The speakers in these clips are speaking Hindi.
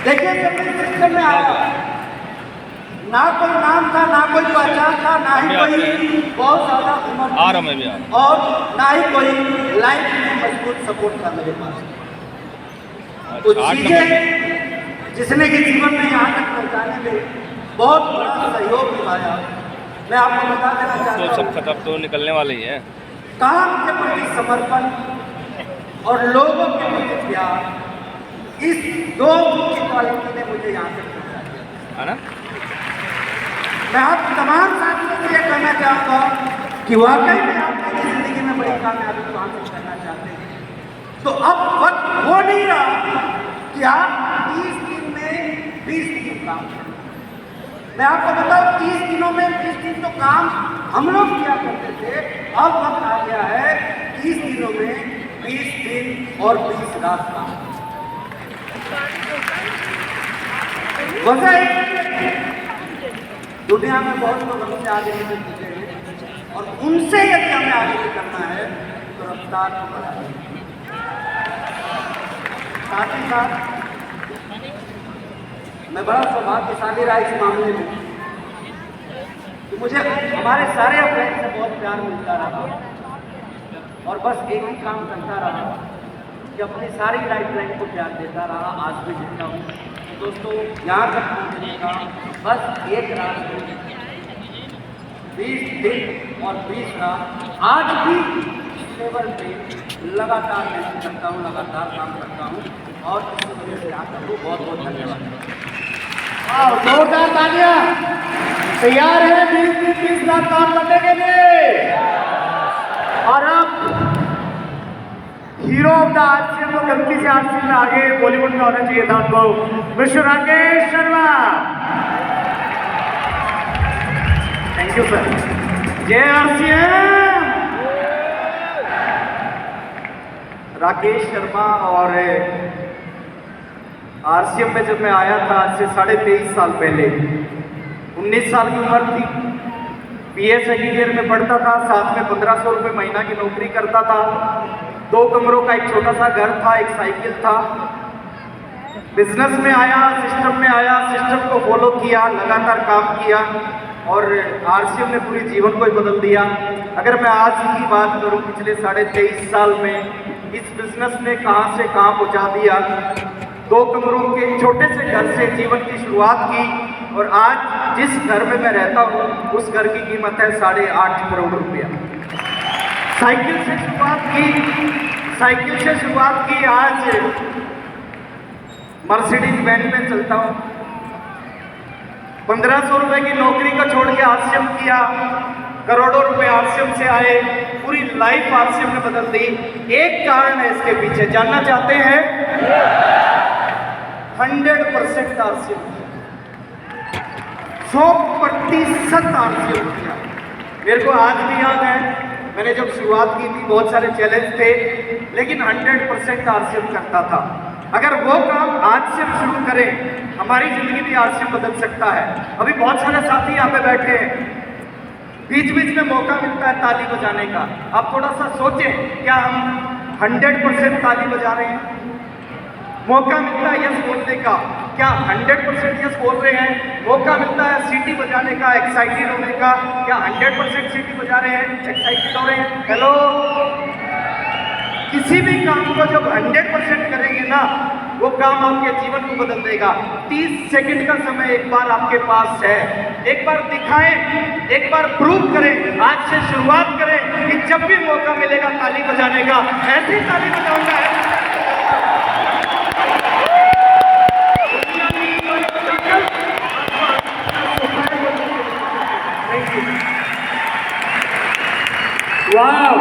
देखिए जब इस सिस्टम में आया, ना कोई नाम था, ना कोई पहचान था, ना ही कोई बहुत ज़्यादा उम्र थी, और ना ही कोई लाइफ में मजबूत सपोर्ट था मेरे पास। कुछ चीज़ें जिसने कि जीवन में यहाँ तक पहुँचाने में बहुत बड़ा सहयोग निभाया। मैं आपको बता देना चाहता हूँ, सब खत्म तो निकलने वाले ही हैं। काम के प्रति समर्पण और लोगों के प्रति प्यार, इस दो मुख्य क्वालिटी ने मुझे यहाँ तक पहुँचाया है ना। मैं आप तमाम साथियों को ये कहना चाहूँगा कि वाकई में आप अपनी जिंदगी में बड़ी कामयाबी को हासिल करना चाहते हैं तो अब वक्त वो नहीं रहा कि आप 30 दिन में 20 दिन काम करें। मैं आपको बताऊं 30 दिनों में 20 दिन तो काम हम लोग किया करते थे, अब वक्त आ गया है 30 दिनों में 20 दिन और 20 रात काम। वजह दुनिया में बहुत लोग हमसे आगे निकल चुके हैं और उनसे यदि हमें आगे निकलना है तो रफ्तार को बढ़ाएं। साथ ही साथ मैं बड़ा सौभाग्यशाली रहा इस मामले में कि मुझे हमारे सारे फ्रेंड से बहुत प्यार मिलता रहा और बस एक ही काम करता रहा कि अपनी सारी लाइफ को प्यार देता रहा। आज भी देता हूँ। दोस्तों यहाँ तक पहुँचने का बस एक रात 20 दिन और 20 रात आज भी लेवल पे लगातार मेहनत करता हूँ, लगातार काम करता हूँ और इस वजह से आता हूँ। बहुत बहुत धन्यवाद। जोरदार तालियां। तैयार है 20 लाख काम करने के लिए। और अब हीरो ऑफ द आरसीएम को गलती से आरसीएम में आगे बॉलीवुड में होना चाहिए था उनको, mister Rakesh Sharma. Thank you sir. जय आरसीएम। राकेश शर्मा और आरसीएम में जब मैं आया था आज से 23.5 साल पहले, 19 साल की उम्र थी, बीए सेकेंड ईयर में पढ़ता था, साथ में 1500 रुपये महीना की नौकरी करता था, 2 कमरों का एक छोटा सा घर था, एक साइकिल था। बिजनेस में आया, सिस्टम में आया, सिस्टम को फॉलो किया, लगातार काम किया और आरसीएम ने पूरी जीवन को ही बदल दिया। अगर मैं आज की बात करूं, पिछले 23.5 साल में इस बिजनेस ने कहां से कहां पहुंचा दिया। 2 कमरों के छोटे से घर से जीवन की शुरुआत की और आज जिस घर में मैं रहता हूँ उस घर की कीमत है 8.5 करोड़ रुपया। साइकिल से शुरुआत की, आज मर्सिडीज वैन में चलता हूँ। 1500 रुपए की नौकरी को छोड़ के आरसीएम किया, करोड़ों रुपए आरसीएम से आए, पूरी लाइफ आरसीएम ने बदल दी। एक कारण है इसके पीछे, जानना चाहते हैं? 100% आरसीएम, 100% आरसीएम किया। मेरे को आज भी याद है, मैंने जब शुरुआत की थी बहुत सारे चैलेंज थे, लेकिन 100% आरसीएम करता था। अगर वो काम आज से शुरू करें, हमारी जिंदगी भी आज से बदल सकता है। अभी बहुत सारे साथी यहाँ पे बैठे हैं, बीच बीच में मौका मिलता है ताली बजाने का। आप थोड़ा सा सोचें, क्या हम 100% ताली बजा रहे हैं? मौका मिलता है यस बोलने का, क्या 100% यस बोल रहे हैं? मौका मिलता है सीटी बजाने का, एक्साइटेड होने का, क्या 100% सीटी बजा रहे हैं, एक्साइटेड हो रहे हैं? हेलो, किसी भी काम को जब 100% करेंगे ना, वो काम आपके जीवन को बदल देगा। 30 सेकंड का समय एक बार आपके पास है, एक बार दिखाएं, एक बार प्रूव करें, आज से शुरुआत करें कि जब भी मौका मिलेगा ताली बजाने का, ऐसी ताली बजाऊंगा। वाह!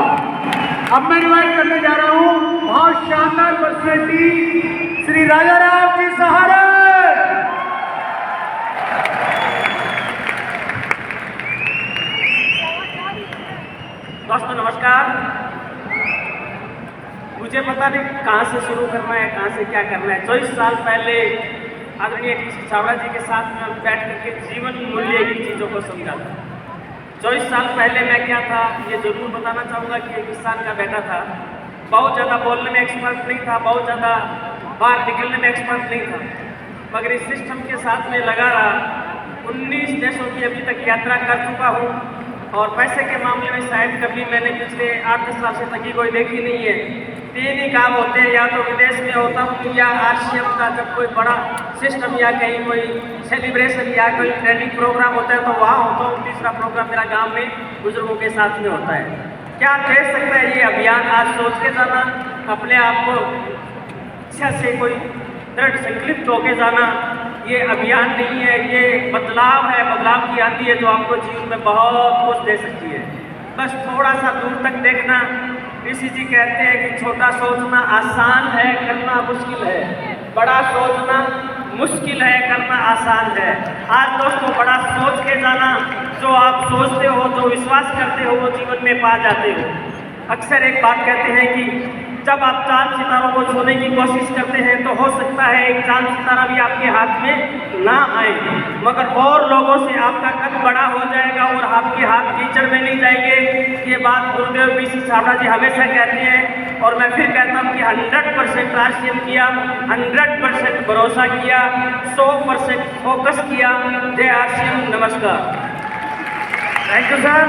अब मैं इनवाइट करने जा रहा हूं बहुत शानदार पर्सनैलिटी श्री राजा राम जी सहारन। दोस्तों नमस्कार। मुझे पता नहीं कहां से शुरू करना है, कहां से क्या करना है। 24 साल पहले आदरणीय टी चावड़ा जी के साथ में बैठ करके जीवन मूल्य की चीज़ों को समझा था। 24 साल पहले मैं क्या था ये जरूर बताना चाहूँगा कि एक किसान का बेटा था। बहुत ज़्यादा बोलने में एक्सपर्ट नहीं था, बहुत ज़्यादा बाहर निकलने में एक्सपर्ट नहीं था, मगर इस सिस्टम के साथ में लगा रहा। 19 देशों की अभी तक यात्रा कर चुका हूँ और पैसे के मामले में शायद कभी मैंने पिछले 8-10 साल से तकी कोई देखी नहीं है। 3 ही काम होते हैं, या तो विदेश में होता हूँ या RCM का जब कोई बड़ा सिस्टम या कहीं कोई सेलिब्रेशन या कोई ट्रेनिंग प्रोग्राम होता है तो वहाँ होता हूँ। तीसरा प्रोग्राम मेरा गांव में बुजुर्गों के साथ में होता है। क्या कह सकता है ये अभियान? आज सोच के जाना, अपने आप को इच्छा से कोई दृढ़ संकल्पित होके जाना, ये अभियान नहीं है, ये बदलाव है। बदलाव की आती है जो आपको जीवन में बहुत कुछ दे सकती है। बस थोड़ा सा दूर तक देखना। ऋषि जी कहते हैं कि छोटा सोचना आसान है, करना मुश्किल है। बड़ा सोचना मुश्किल है, करना आसान है। आज दोस्तों बड़ा सोच के जाना, जो आप सोचते हो, जो विश्वास करते हो, वो जीवन में पा जाते हो। अक्सर एक बात कहते हैं कि जब आप चांद सितारों को छूने की कोशिश करते हैं तो हो सकता है एक चांद सितारा भी आपके हाथ में ना आए, मगर और लोगों से आपका कद बड़ा हो जाएगा और आपके हाथ कीचड़ में नहीं जाएंगे। ये बात गुरुदेव BC छाबड़ा जी हमेशा कहते हैं और मैं फिर कहता हूँ कि 100% RCM किया, 100% भरोसा किया, 100% फोकस किया। जय RCM, नमस्कार। Thank you sir.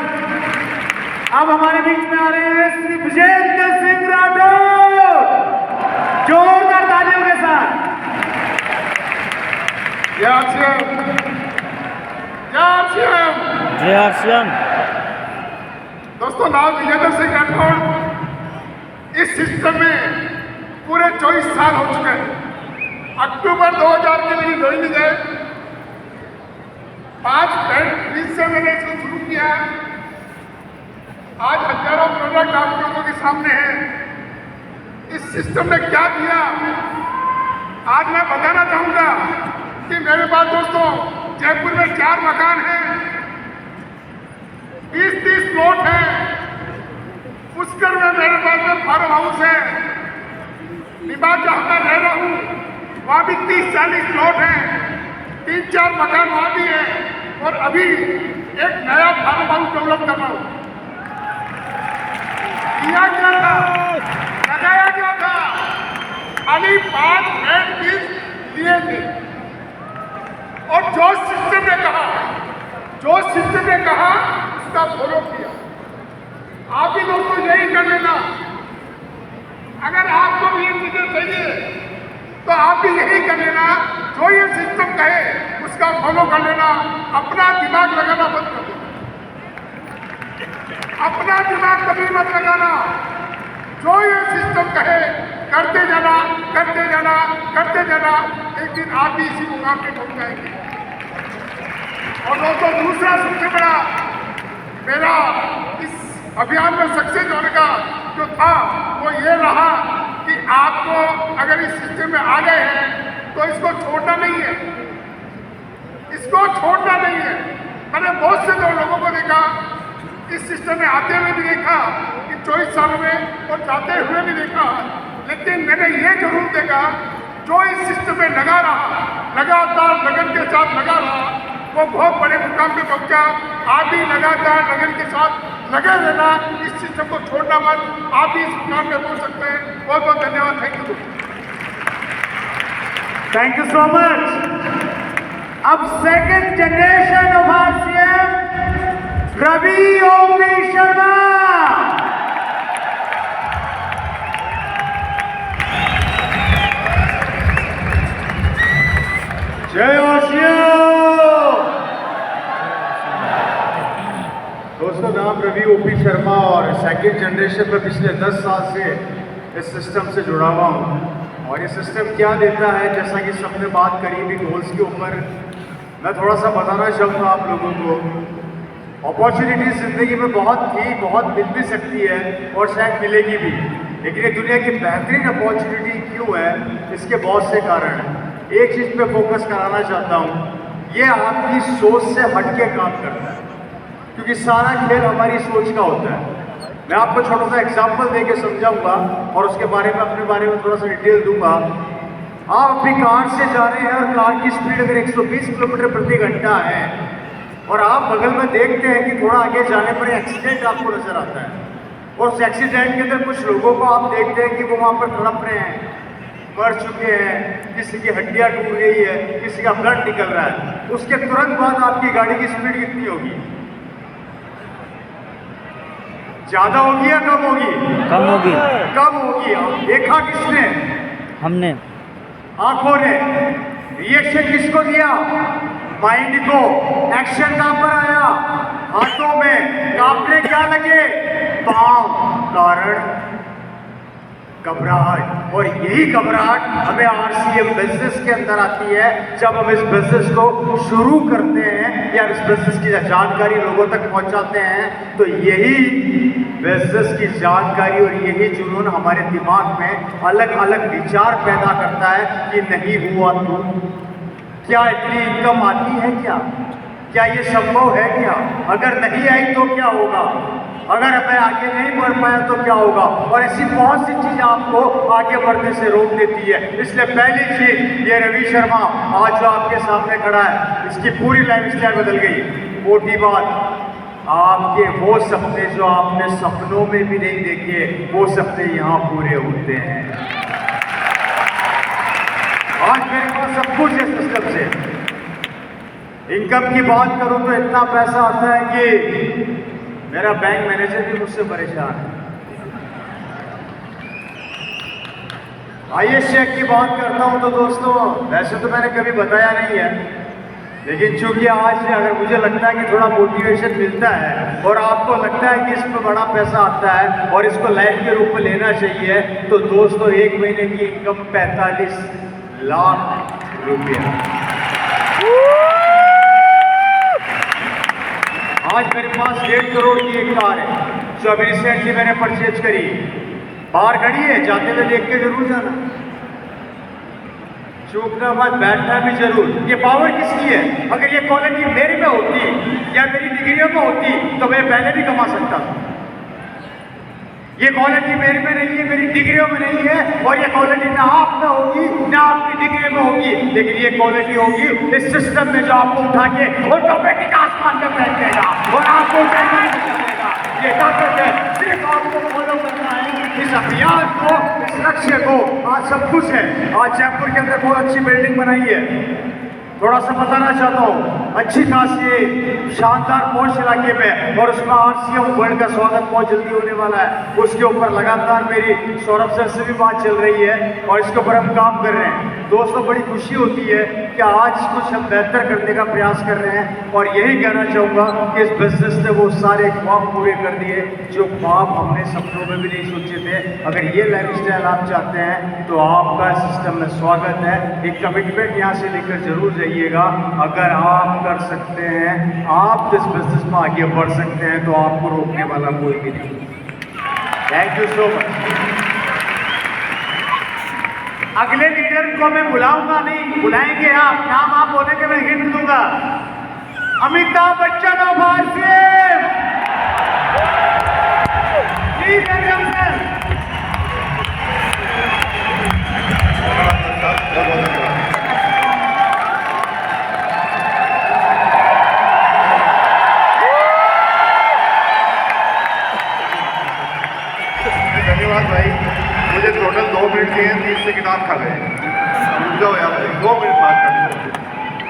अब हमारे बीच में आ रहे हैं श्री विजेंद्र सिंह राठौर, जोरदार तालियों के साथ। जय RCM, जय RCM। जय RCM। दोस्तों, नाम विजेंद्र सिंह राठौर। इस सिस्टम में पूरे 24 साल हो चुके हैं। अक्टूबर 2000 के लिए ज्वाइनिंग है। 5 से मैंने इसको शुरू किया। आज हजारों प्रोडक्ट आप लोगों के सामने हैं। इस सिस्टम ने क्या किया आज मैं बताना चाहूंगा कि मेरे पास दोस्तों जयपुर में 4 मकान हैं, 20-30 प्लॉट हैं। पुष्कर में मेरे पास में फार्म हाउस है। निबाग जहाँ मैं रह रहा हूँ वहाँ भी 30-40 प्लॉट हैं। 3-4 मकान वहाँ भी है और अभी एक नया फार्म हाउस डेवलप कर रहा हूँ। किया क्या था, लगाया क्या था, खाली 5 फ्लैट लिए थे। और जो सिस्टम ने कहा उसका फॉलो किया। आप भी दोस्तों यही कर लेना। अगर आपको भी ये चीजें चाहिए तो आप भी यही कर लेना। जो ये सिस्टम कहे उसका फॉलो कर लेना। अपना दिमाग लगाना बंद कर देना। अपना दिमाग कभी मत लगाना। जो ये सिस्टम कहे करते जाना, करते जाना, करते जाना। एक दिन आप भी इसी मुकाम पे पहुंच जाएंगे। और दोस्तों दूसरा सबसे बड़ा मेरा इस अभियान में सक्सेस होने का जो था वो ये रहा कि आपको अगर इस सिस्टम में आ गए हैं तो इसको छोड़ना नहीं है। इसको छोड़ना नहीं है। मैंने बहुत से लोगों को देखा, इस सिस्टम में आते हुए भी देखा, कि 24 सालों में और जाते हुए भी देखा। लेकिन मैंने ये जरूर देखा, जो इस सिस्टम में लगा रहा, लगातार लगन के साथ लगा रहा, वो बहुत बड़े मुकाम पे पहुंचा। आप भी लगातार लगन के साथ लगे रहना, इस सिस्टम को छोड़ना मत। आप भी इस मुकाम पे पहुंच सकते हैं। बहुत बहुत धन्यवाद। Thank you so much. अब second generation of RCM Ravi OP Sharma. जय RCM। दोस्तों, नाम रवि ओपी शर्मा और सेकंड जनरेशन में पिछले 10 साल से इस सिस्टम से जुड़ा हुआ हूँ। और ये सिस्टम क्या देता है, जैसा कि सबने बात करी भी गोल्स के ऊपर, मैं थोड़ा सा बताना चाहूँगा आप लोगों को। अपॉर्चुनिटी ज़िंदगी में बहुत मिल भी सकती है और शायद मिलेगी भी, लेकिन ये दुनिया की बेहतरीन अपॉर्चुनिटी क्यों है, इसके बहुत से कारण हैं। एक चीज़ पे फोकस कराना चाहता हूँ, ये आपकी सोच से हटके काम करता है, क्योंकि सारा खेल हमारी सोच का होता है। मैं आपको छोटा सा एग्जाम्पल दे के समझाऊंगा और उसके बारे में अपने बारे में थोड़ा सा डिटेल दूंगा। आप अपनी कार से जा रहे हैं और कार की स्पीड अगर 120 किलोमीटर प्रति घंटा है और आप बगल में देखते हैं कि थोड़ा आगे जाने पर एक्सीडेंट आपको नजर आता है और उस एक्सीडेंट के अंदर कुछ लोगों को आप देखते हैं कि वो वहाँ पर तड़प रहे हैं, मर चुके हैं, किसी की हड्डियां टूट गई है, किसी का ब्लड निकल रहा है, उसके तुरंत बाद आपकी गाड़ी की स्पीड कितनी होगी? ज्यादा होगी या कम होगी? कम होगी। कम होगी। देखा किसने? हमने। आंखों ने। रिएक्शन किसको दिया? माइंड को। एक्शन कहां पर आया? हाथों में। कांपने क्या लगे? पांव। कारण घबराहट। और यही घबराहट हमें आरसीएम बिजनेस के अंदर आती है जब हम इस बिजनेस को शुरू करते हैं या इस बिजनेस की जानकारी लोगों तक पहुंचाते हैं। तो यही बिजनेस की जानकारी और यही जुनून हमारे दिमाग में अलग अलग विचार पैदा करता है कि नहीं हुआ तो क्या इतनी इनकम आती है क्या ये संभव है क्या? अगर नहीं आई तो क्या होगा? अगर मैं आगे नहीं बढ़ पाया तो क्या होगा? और ऐसी बहुत सी चीजें आपको आगे बढ़ने से रोक देती है। इसलिए पहली चीज, ये रवि शर्मा आज जो आपके सामने खड़ा है, इसकी पूरी लाइफस्टाइल बदल गई। मोटी बात, आपके वो सपने जो आपने सपनों में भी नहीं देखे, वो सपने यहाँ पूरे होते हैं। आज मेरे पास सब कुछ है सिस्टम से। इनकम की बात करूं तो इतना पैसा आता है कि मेरा बैंक मैनेजर भी मुझसे परेशान है। आइए चेक की बात करता हूं तो दोस्तों, वैसे तो मैंने कभी बताया नहीं है, लेकिन चूंकि आज अगर मुझे लगता है कि थोड़ा मोटिवेशन मिलता है और आपको लगता है कि इसमें बड़ा पैसा आता है और इसको लाइफ के रूप में लेना चाहिए, तो दोस्तों एक महीने की इनकम 45 लाख रुपया। आज मेरे पास 1.5 करोड़ की एक कार है जो अभी रिसेंटली मैंने परचेज करी। बाहर खड़ी है, जाते हुए देख के जरूर जाना, चूकना मत, बैठना भी जरूर। ये पावर किसकी है? अगर ये क्वालिटी मेरे में होती या मेरी डिग्रियों में होती तो मैं पहले भी कमा सकता था। ये क्वालिटी मेरे में नहीं है, मेरी डिग्रियों में नहीं है, और ये क्वालिटी ना आप में होगी ना आपकी डिग्री में होगी, लेकिन ये क्वालिटी होगी इस सिस्टम में जो आपको उठा के ऑटोमेटिक आसमान में फेंक देगा और आपको उठाना नहीं चलेगा। ये ताकत है, सिर्फ आपको फॉलो करना है इस अभियान को, इस लक्ष्य को। आज सब कुछ है। आज जयपुर के अंदर बहुत अच्छी बिल्डिंग बनाई है। थोड़ा सा बताना चाहता हूँ, अच्छी खासी शानदार पहुंच इलाके में, और उसमें आरसीएम वर्ल्ड का स्वागत बहुत जल्दी होने वाला है। उसके ऊपर लगातार मेरी सौरभ सर से भी बात चल रही है और इसके ऊपर हम काम कर रहे हैं। दोस्तों बड़ी खुशी होती है कि आज कुछ हम बेहतर करने का प्रयास कर रहे हैं, और यही कहना चाहूँगा कि इस बिजनेस ने वो सारे ख्वाब पूरे कर दिए जो ख्वाब हमने सपनों में भी नहीं सोचे थे। अगर ये लाइफस्टाइल आप चाहते हैं तो आपका सिस्टम में स्वागत है। एक कमिटमेंट यहाँ से लेकर जरूर जाइएगा। अगर आप कर सकते हैं, आप इस बिजनेस में आगे बढ़ सकते हैं, तो आपको रोकने वाला कोई भी नहीं। Thank you so much. अगले लीडर को मैं बुलाऊंगा नहीं, बुलाएंगे आप। नाम आप बोलेंगे, मैं हिंट दूंगा। Amitabh Bachchan of RCM. Please welcome sir. धन्यवाद भाई। मुझे टोटल 2 मिनट चाहिए, 30 से किताब खा गए। रुक जाओ यार, 2 मिनट बात करनी।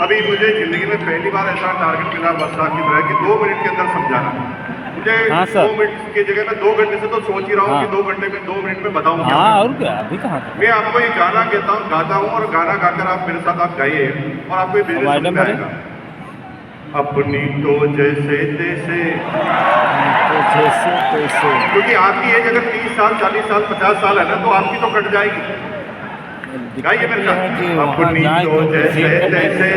अभी मुझे जिंदगी में पहली बार ऐसा टारगेट मिला वर्षा की तरह कि 2 मिनट के अंदर समझाना। मुझे 2 मिनट की जगह मैं 2 घंटे से तो सोच ही रहा हूँ कि 2 घंटे में 2 मिनट में बताऊँ। और क्या, अभी कहाँ मैं आपको ये गाना गाता हूँ और गाना गाकर आप मेरे साथ आप गाइए और आपको ये बिजनेस समझ आएगा। अपनी तो जैसे तैसे, क्योंकि आपकी एज अगर 30 साल 40 साल 50 साल है ना, तो आपकी तो कट जाएगी। गाइए मेरे साथ। अपनी तो जैसे तैसे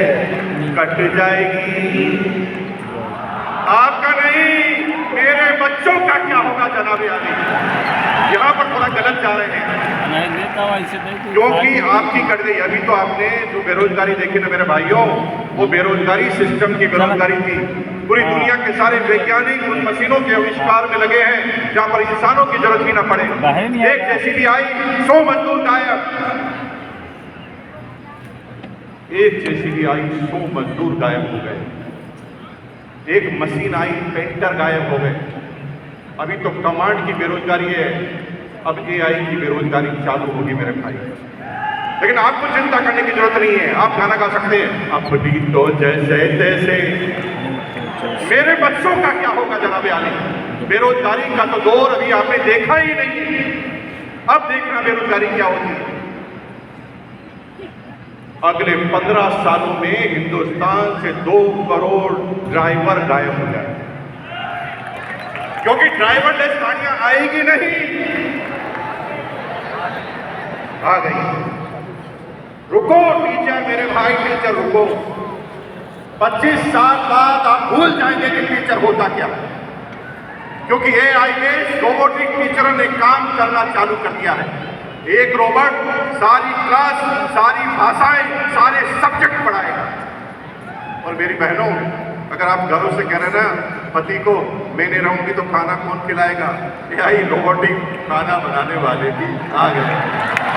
कट जाएगी, आपका नहीं मेरे बच्चों का क्या होगा जनाबे आली। यहाँ पर थोड़ा गलत जा रहे हैं क्योंकि आपकी कट गई। अभी तो आपने जो बेरोजगारी देखी ना मेरे भाइयों, वो बेरोजगारी सिस्टम की बेरोजगारी थी। पूरी दुनिया के सारे वैज्ञानिक उन मशीनों के आविष्कार में लगे हैं जहाँ पर इंसानों की जरूरत भी न पड़े। एक जेसीबी आई, 100 मजदूर गायब। एक जेसीबी आई, 100 मजदूर गायब हो गए। एक मशीन आई, पेंटर गायब हो गए। अभी तो कमांड की बेरोजगारी है, अब एआई की बेरोजगारी चालू होगी मेरे भाई। लेकिन आपको चिंता करने की जरूरत नहीं है, आप गाना गा सकते हैं अपनी तो जैसे तैसे। मेरे बच्चों का क्या होगा जनाब आली? बेरोजगारी का तो दौर अभी आपने देखा ही नहीं, अब देखना बेरोजगारी क्या होती है। अगले 15 सालों में हिंदुस्तान से 2 करोड़ ड्राइवर गायब हो जाए, क्योंकि ड्राइवरलेस गाड़ियां आएगी नहीं। आ गई, रुको टीचर, मेरे भाई टीचर रुको। 25 साल बाद आप भूल जाएंगे कि टीचर होता क्या, क्योंकि एआई ने रोबोटिक टीचरों ने काम करना चालू कर दिया है। एक रोबोट सारी क्लास, सारी भाषाएं, सारे सब्जेक्ट पढ़ाएगा। और मेरी बहनों, अगर आप घरों से कह रहे ना पति को मैं नहीं रहूंगी तो खाना कौन खिलाएगा, एआई रोबोटिक खाना बनाने वाले भी आ गए।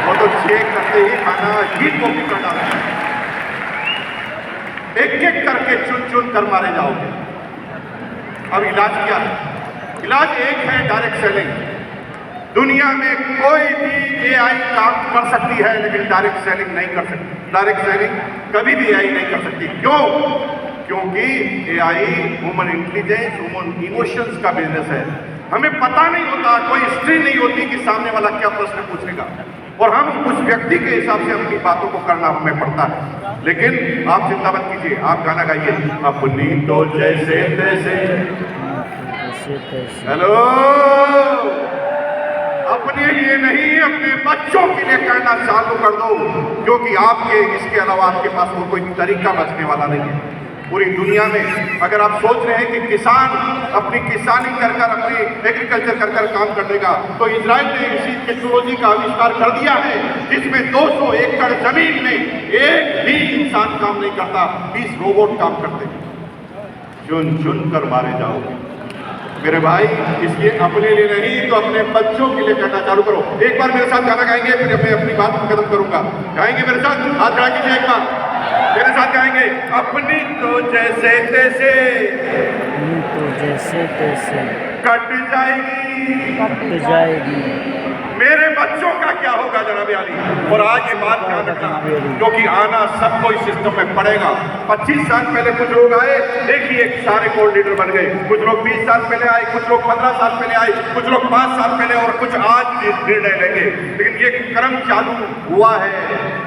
वो तो चेक करते ही खाना ही कॉपी कर डालते हैं, एक एक करके चुन चुन कर मारे जाओगे। अब इलाज क्या है? इलाज एक है, डायरेक्ट सेलिंग। दुनिया में कोई भी एआई काम कर सकती है, लेकिन डायरेक्ट सेलिंग नहीं कर सकती। डायरेक्ट सेलिंग कभी भी एआई नहीं कर सकती। क्यों? क्योंकि AI human intelligence, human emotions का बिजनेस है। हमें पता नहीं होता, कोई हिस्ट्री नहीं होती कि सामने वाला क्या प्रश्न पूछेगा, और हम उस व्यक्ति के हिसाब से अपनी बातों को करना हमें पड़ता है। लेकिन आप चिंता मत कीजिए, आप गाना गाइए अपनी तो जैसे तैसे। हेलो, अपने लिए नहीं, अपने बच्चों के लिए करना चालू कर दो, क्योंकि आपके इसके अलावा आपके पास वो कोई तरीका बचने वाला नहीं है। पूरी दुनिया में अगर आप सोच रहे हैं कि किसान अपनी किसानी कर कर, अपनी एग्रीकल्चर कर कर काम कर देगा, तो इजराइल ने इसी टेक्नोलॉजी का आविष्कार कर दिया है, जिसमें 200 एकड़ जमीन में एक भी इंसान काम नहीं करता, 20 रोबोट काम करते हैं। चुन चुन कर मारे जाओगे मेरे भाई, इसलिए अपने लिए नहीं तो अपने बच्चों के लिए करना चालू करो। एक बार मेरे साथ गाना गाएंगे, फिर मैं अपनी बात को खत्म करूंगा। गाएंगे मेरे साथ? हाथ खड़ा कीजिए, एक बार मेरे साथ गाएंगे अपनी तो जैसे तैसे, तो जैसे तैसे कट जाएगी, कट जाएगी। मेरे बच्चों का क्या होगा जनाब आली? और आज ये बात ध्यान रखना, क्योंकि आना सबको इस सिस्टम में पड़ेगा। 25 साल पहले कुछ लोग आए, देखिए सारे गोल्ड लीडर बन गए। कुछ लोग 20 साल पहले आए, कुछ लोग 15 साल पहले आए, कुछ लोग 5 साल पहले, और कुछ आज निर्णय लेंगे। लेकिन ये क्रम चालू हुआ है,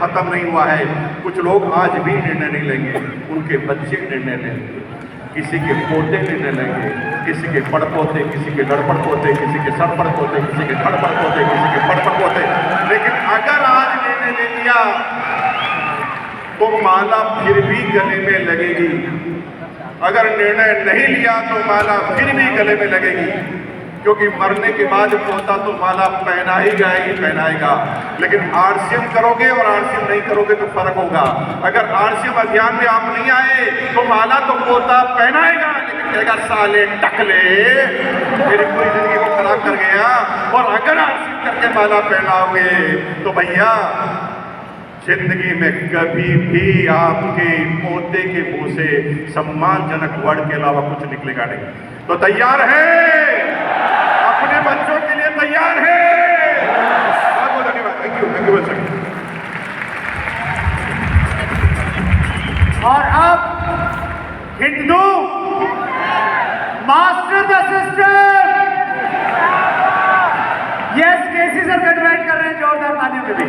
खत्म नहीं हुआ है। कुछ लोग आज भी निर्णय नहीं लेंगे, उनके बच्चे निर्णय लेंगे, किसी के पोते निर्णय लेंगे, किसी के पड़पोते, किसी के लड़पड़ पोते, किसी के सरपड़ पोते, किसी के खड़पड़ पोते, किसी के पड़पड़ पोते। लेकिन अगर आज निर्णय ले लिया तो माला फिर भी गले में लगेगी, अगर निर्णय नहीं लिया तो माला फिर भी गले में लगेगी, क्योंकि मरने के बाद पोता तो माला पहना ही पहनाएगा। लेकिन आरसीएम करोगे और आरसीएम नहीं करोगे तो फर्क होगा। अगर आरसीएम अभियान में आप नहीं आए तो माला तो पोता पहनाएगा, लेकिन कहेगा साले टकले मेरी पूरी जिंदगी को खराब कर गया। और अगर आरसीएम करके माला पहनाओगे तो भैया जिंदगी में कभी भी आपके पोते के मुंह से सम्मानजनक वर्ड के अलावा कुछ निकलेगा नहीं। तो तैयार है? अपने बच्चों के लिए तैयार है? बहुत बहुत धन्यवाद, थैंक यू वेरी मच। और अब हिंदू मास्टर असिस्टेंट यस केसी सर को इनवाइट कर रहे हैं जोरदार तालियों में भी।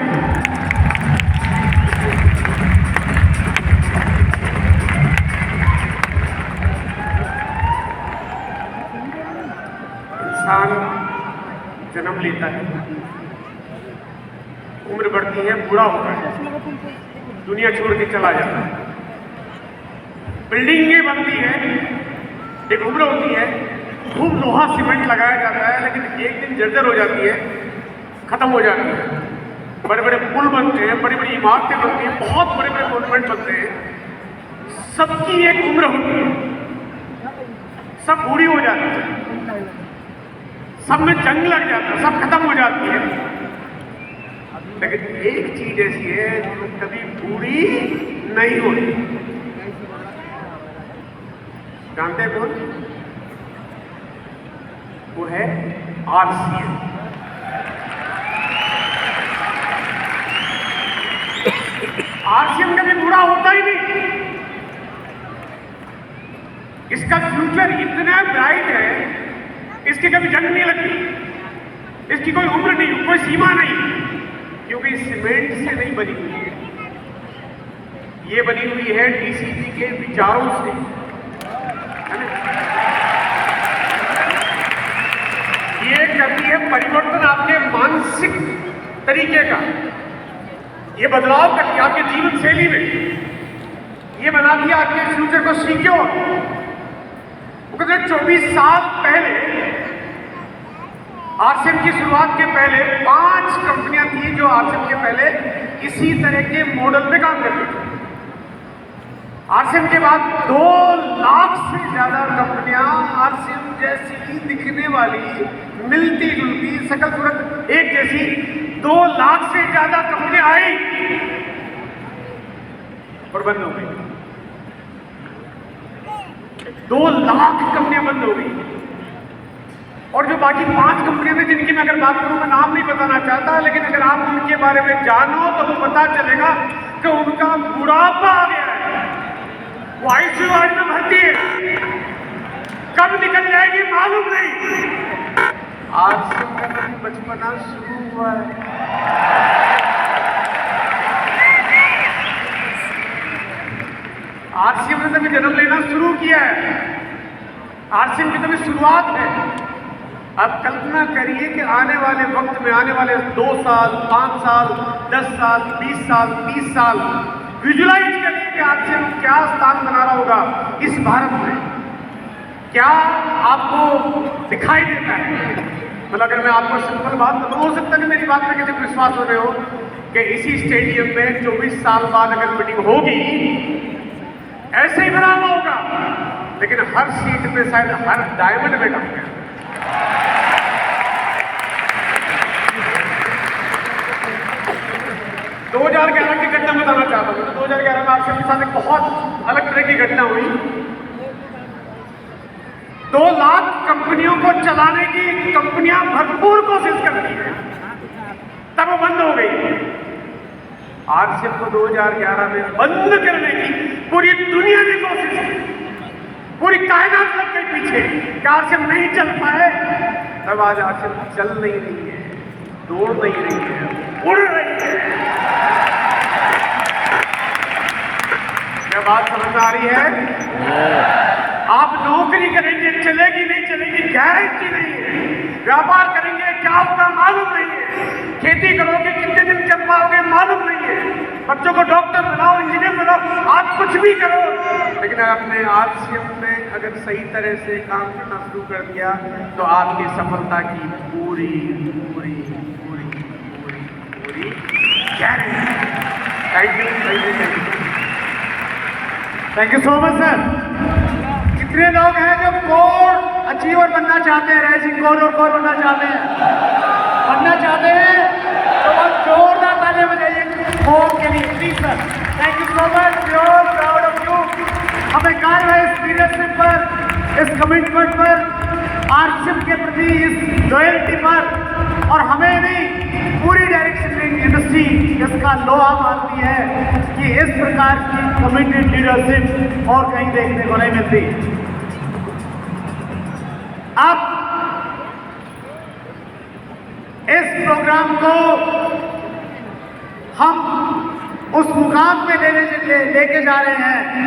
इंसान जन्म लेता है, उम्र बढ़ती है, बूढ़ा होता है, दुनिया छोड़ के चला जाता है, बिल्डिंगें बनती है, एक उम्र होती है, खूब लोहा सीमेंट लगाया जाता है, लेकिन एक दिन जर्जर हो जाती है, खत्म हो जाती है। बड़े बड़े पुल बनते हैं, बड़ी बड़ी इमारतें बनती हैं, बहुत बड़े बड़े मॉन्यूमेंट बनते हैं, सबकी एक उम्र होती है, सब बूढ़ी हो जाती है, सब में जंग लग जाता है, सब खत्म हो जाती है। लेकिन एक चीज ऐसी है जो कभी पूरी नहीं होती। जानते हैं कौन? वो है आरसीएम। आरसीएम कभी बूढ़ा होता ही नहीं। इसका फ्यूचर इतना ब्राइट है, इसकी कभी जंग नहीं लगती, इसकी कोई उम्र नहीं, कोई सीमा नहीं, क्योंकि सीमेंट से नहीं बनी हुई है, ये बनी हुई है डीसीपी के विचारों से। ये करती है परिवर्तन आपके मानसिक तरीके का, ये बदलाव करती है आपके जीवन शैली में, ये बनाती है आपके फ्यूचर को सिक्योर। 24 साल पहले आरसीएम की शुरुआत के पहले 5 कंपनियां थी जो आरसीएम के पहले इसी तरह के मॉडल पे काम करती थी। आरसीएम के बाद 2 लाख से ज्यादा कंपनियां आरसीएम जैसी ही दिखने वाली, मिलती जुलती, शकल सूरत एक जैसी 2 लाख से ज्यादा कंपनियां आई और बंद हो गई। 2 लाख कंपनियां बंद हो गई, और जो बाकी 5 कंपनियां थी जिनकी मैं अगर बात करूं, मैं नाम नहीं बताना चाहता, लेकिन अगर आप उनके बारे में जानो तो पता चलेगा कि उनका बुढ़ापा आ गया है, वो आईसीयू वार्ड में भर्ती है, कब निकल जाएगी मालूम नहीं। आज से मेरा बचपना शुरू हुआ है। आरसीएम ने तभी जन्म लेना शुरू किया है, आरसीएम की तभी शुरुआत है। अब कल्पना करिए कि आने वाले वक्त में, आने वाले 2 साल, 5 साल, 10 साल, 20 साल, 30 साल, विजुलाइज करिए कि आरसीएम क्या स्थान बना रहा होगा इस भारत में, क्या आपको दिखाई देता है। मतलब अगर मैं आपको सिंपल बात बताऊं, हो सकता है मेरी बात में किसी को विश्वास हो रहे हो कि इसी स्टेडियम में 24 साल बाद अगर मीटिंग होगी ऐसे ही बना हुआ होगा, लेकिन हर सीट पे शायद हर डायमंड बैठा होगा। 2011 की घटना बताना चाहता हूँ। 2011 में आरसीएम के साथ एक बहुत अलग तरह की घटना हुई। 2 लाख कंपनियों को चलाने की कंपनियां भरपूर कोशिश करती हैं, तब वो बंद हो गई। आरसीएम को 2011 में बंद करने की पूरी दुनिया ने कोशिश की, पूरी कायनात लग गई पीछे कि आरसीएम नहीं चल पाए। तब आज आरसीएम चल नहीं रही है, दौड़ नहीं रही है, उड़ रही है। क्या बात समझ आ रही है? आप नौकरी करेंगे, चलेगी नहीं चलेगी गारंटी नहीं है, व्यापार करेंगे क्या होगा मालूम नहीं है, खेती करोगे कितने दिन चल पाओगे मालूम नहीं है, बच्चों को डॉक्टर बनाओ, इंजीनियर बनाओ, आप कुछ भी करो, लेकिन अपने आरसीएम में अगर सही तरह से काम करना शुरू कर दिया तो आपकी सफलता की पूरी पूरी पूरी पूरी पूरी guarantee. Thank you, thank you, thank you, thank you so much sir. कितने लोग हैं जो कोर अचीवर बनना चाहते हैं, राइजिंग कोर और कोर बनना चाहते हैं, तो बहुत जोरदार तालियां बजाइए कोर के लिए please sir. Thank you so much, we are proud of you. हमें गर्व है इस लीडरशिप पर, इस कमिटमेंट पर, आरसीएम के प्रति इस लॉयल्टी पर, और हमें नहीं पूरी डायरेक्शन इंडस्ट्री इसका लोहा मानती है कि इस प्रकार की कमिटेड लीडरशिप और कहीं देखने को नहीं मिलती। अब इस प्रोग्राम को हम उस मुकाम पे लेके जा रहे हैं